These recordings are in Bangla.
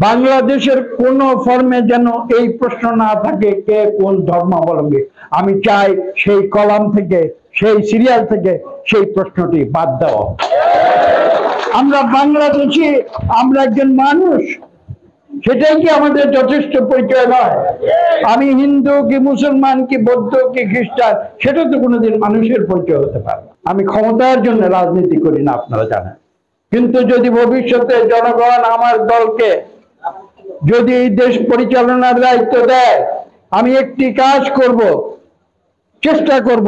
বাংলাদেশের কোন ফর্মে যেন এই প্রশ্ন না থাকে কে কোন ধর্মাবলম্বী। আমি চাই সেই কলাম থেকে, সেই সিরিয়াল থেকে সেই প্রশ্নটি বাদ দেওয়া। আমরা বাংলাদেশি, আমরা একজন মানুষ, সেটাই কি আমাদের যথেষ্ট পরিচয় নয়? আমি হিন্দু কি মুসলমান কি বৌদ্ধ কি খ্রিস্টান, সেটা তো কোনোদিন মানুষের পরিচয় হতে পারে না। আমি ক্ষমতার জন্য রাজনীতি করি না, আপনারা জানেন। কিন্তু যদি ভবিষ্যতে জনগণ আমার দলকে যদি এই দেশ পরিচালনার দায়িত্ব দেয়, আমি একটি কাজ করব, চেষ্টা করব।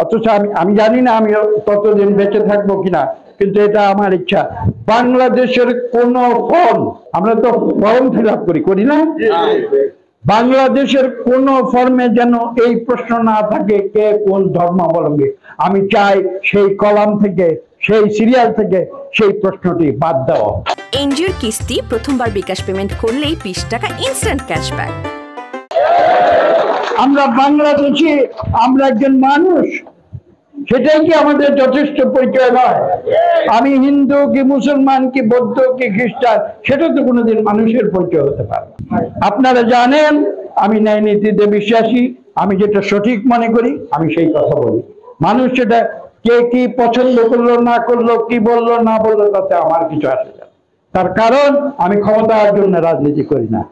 অথচ আমি জানি না আমি ততদিন বেঁচে থাকবো কিনা, কিন্তু এটা আমার ইচ্ছা। বাংলাদেশের কোন ফর্ম, আমরা তো ফর্ম ফিল আপ করি না, বাংলাদেশের কোন ফর্মে যেন এই প্রশ্ন না থাকে কে কোন ধর্মাবলম্বী। আমি চাই সেই কলাম থেকে, সেই সিরিয়াল থেকে সেই প্রশ্নটি বাদ দেওয়া। এনজিওর কিস্তি প্রথমবার বিকাশ পেমেন্ট করলেই 20 টাকা ইনস্ট্যান্ট ক্যাশব্যাক। আমরা বাংলাদেশি, আমরা একজন মানুষ, সেটাই কি আমাদের যথেষ্ট পরিচয় নয়? আমি হিন্দু কি মুসলমান কি বৌদ্ধ কি খ্রিস্টান, সেটা তো কোনোদিন মানুষের পরিচয় হতে পারে না। আপনারা জানেন আমি ন্যায় নীতিতে বিশ্বাসী। আমি যেটা সঠিক মনে করি আমি সেই কথা বলি। মানুষ সেটা কে কি পছন্দ করলো না করলো, কি বললো না বললো, তাতে আমার কিছু আসে না। তার কারণ আমি ক্ষমতার জন্য রাজনীতি করি না।